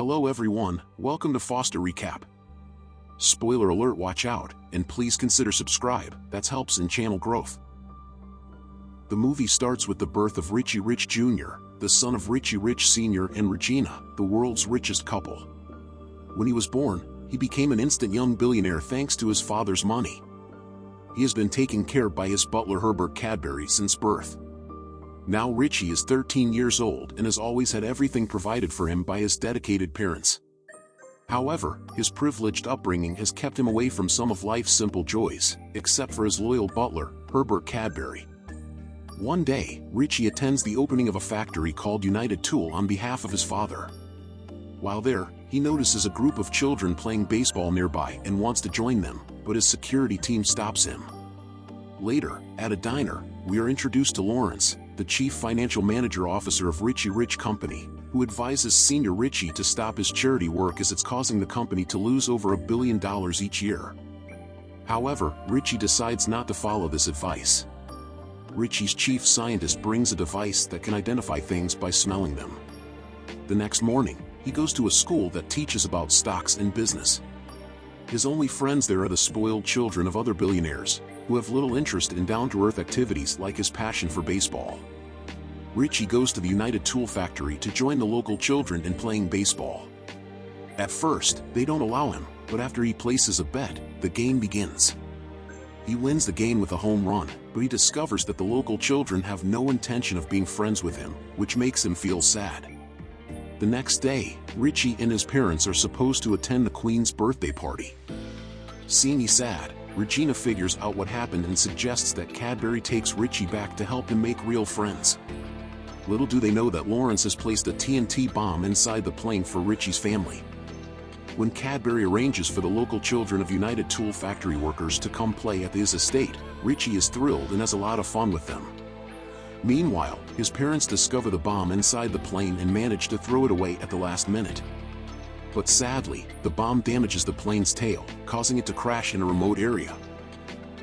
Hello everyone, welcome to Foster Recap. Spoiler alert, watch out, and please consider subscribe, that helps in channel growth. The movie starts with the birth of Richie Rich Jr., the son of Richie Rich Sr. and Regina, the world's richest couple. When he was born, he became an instant young billionaire thanks to his father's money. He has been taken care of by his butler Herbert Cadbury since birth. Now Richie is 13 years old and has always had everything provided for him by his dedicated parents. However, his privileged upbringing has kept him away from some of life's simple joys, except for his loyal butler, Herbert Cadbury. One day, Richie attends the opening of a factory called United Tool on behalf of his father. While there, he notices a group of children playing baseball nearby and wants to join them, but his security team stops him. Later, at a diner, we are introduced to Lawrence, the chief financial manager officer of Richie Rich Company, who advises senior Richie to stop his charity work as it's causing the company to lose over $1 billion each year. However, Richie decides not to follow this advice. Richie's chief scientist brings a device that can identify things by smelling them. The next morning, he goes to a school that teaches about stocks and business. His only friends there are the spoiled children of other billionaires, who have little interest in down-to-earth activities like his passion for baseball. Richie goes to the United Tool factory to join the local children in playing baseball. At first, they don't allow him, but after he places a bet, the game begins. He wins the game with a home run, but he discovers that the local children have no intention of being friends with him, which makes him feel sad. The next day, Richie and his parents are supposed to attend the Queen's birthday party. Seeing sad, Regina figures out what happened and suggests that Cadbury takes Richie back to help him make real friends. Little do they know that Lawrence has placed a TNT bomb inside the plane for Richie's family. When Cadbury arranges for the local children of United Tool factory workers to come play at his estate, Richie is thrilled and has a lot of fun with them. Meanwhile, his parents discover the bomb inside the plane and manage to throw it away at the last minute. But sadly, the bomb damages the plane's tail, causing it to crash in a remote area.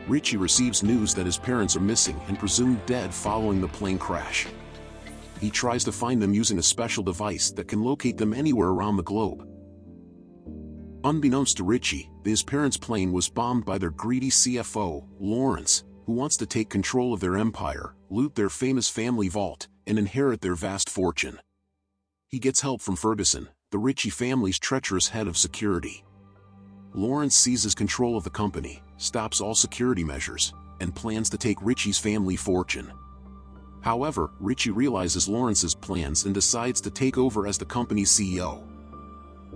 Richie receives news that his parents are missing and presumed dead following the plane crash. He tries to find them using a special device that can locate them anywhere around the globe. Unbeknownst to Richie, his parents' plane was bombed by their greedy CFO, Lawrence, who wants to take control of their empire, loot their famous family vault, and inherit their vast fortune. He gets help from Ferguson, the Richie family's treacherous head of security. Lawrence seizes control of the company, stops all security measures, and plans to take Richie's family fortune. However, Richie realizes Lawrence's plans and decides to take over as the company's CEO.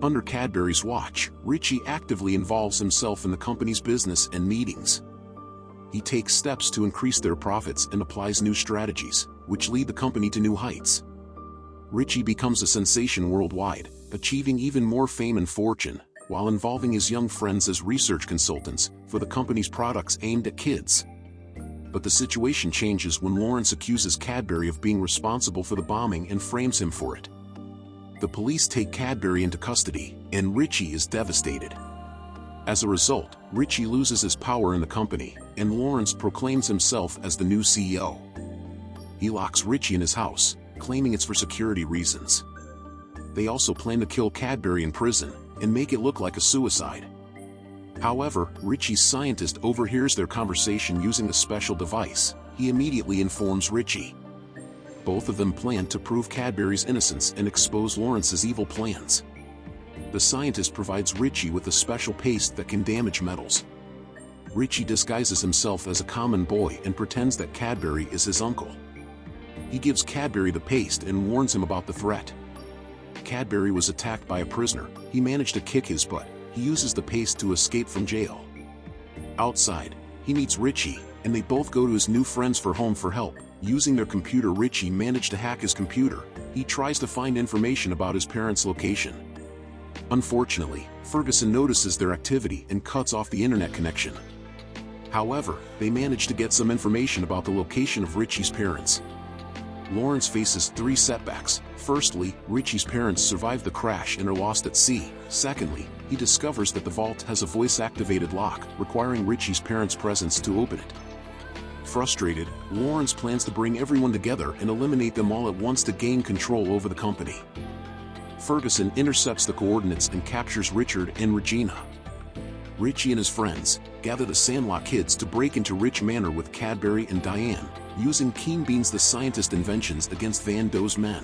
Under Cadbury's watch, Richie actively involves himself in the company's business and meetings. He takes steps to increase their profits and applies new strategies, which lead the company to new heights. Richie becomes a sensation worldwide, achieving even more fame and fortune, while involving his young friends as research consultants for the company's products aimed at kids. But the situation changes when Lawrence accuses Cadbury of being responsible for the bombing and frames him for it. The police take Cadbury into custody, and Richie is devastated. As a result, Richie loses his power in the company, and Lawrence proclaims himself as the new CEO. He locks Richie in his house, claiming it's for security reasons. They also plan to kill Cadbury in prison, and make it look like a suicide. However, Richie's scientist overhears their conversation using a special device. He immediately informs Richie. Both of them plan to prove Cadbury's innocence and expose Lawrence's evil plans. The scientist provides Richie with a special paste that can damage metals. Richie disguises himself as a common boy and pretends that Cadbury is his uncle. He gives Cadbury the paste and warns him about the threat. Cadbury was attacked by a prisoner. He managed to kick his butt. He uses the paste to escape from jail. Outside, he meets Richie, and they both go to his new friend's home for help. Using their computer, Richie managed to hack his computer. He tries to find information about his parents' location. Unfortunately, Ferguson notices their activity and cuts off the internet connection. However, they manage to get some information about the location of Richie's parents. Lawrence faces 3 setbacks. Firstly, Richie's parents survive the crash and are lost at sea. Secondly, he discovers that the vault has a voice-activated lock, requiring Richie's parents' presence to open it. Frustrated, Lawrence plans to bring everyone together and eliminate them all at once to gain control over the company. Ferguson intercepts the coordinates and captures Richard and Regina. Richie and his friends gather the Sandlot kids to break into Rich Manor with Cadbury and Diane, using Keen Beans the scientist inventions against Van Doe's men.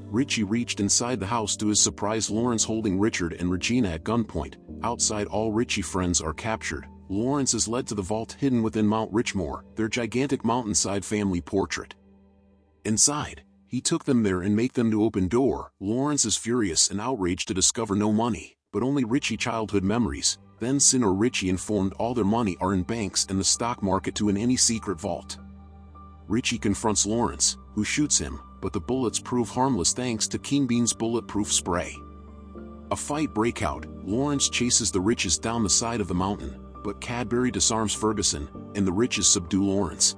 Richie reached inside the house to his surprise Lawrence holding Richard and Regina at gunpoint. Outside, all Richie friends are captured. Lawrence is led to the vault hidden within Mount Richmore, their gigantic mountainside family portrait. Inside, he took them there and made them to open door. Lawrence is furious and outraged to discover no money, but only Richie childhood memories. Then Sin or Richie informed all their money are in banks and the stock market to in any secret vault. Richie confronts Lawrence, who shoots him, but the bullets prove harmless thanks to Keen Bean's bulletproof spray. A fight breaks out. Lawrence chases the Riches down the side of the mountain, but Cadbury disarms Ferguson, and the Riches subdue Lawrence.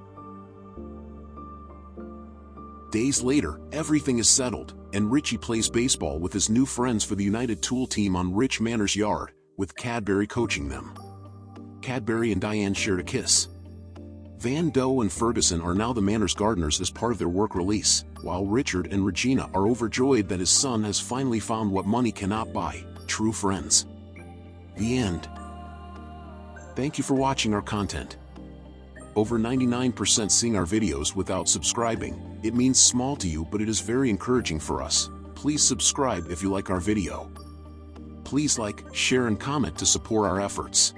Days later, everything is settled, and Richie plays baseball with his new friends for the United Tool team on Rich Manor's yard, with Cadbury coaching them. Cadbury and Diane shared a kiss. Van Doe and Ferguson are now the Manor's gardeners as part of their work release, while Richard and Regina are overjoyed that his son has finally found what money cannot buy: true friends. The end. Thank you for watching our content. Over 99% seeing our videos without subscribing. It means small to you, but it is very encouraging for us. Please subscribe if you like our video. Please like, share and comment to support our efforts.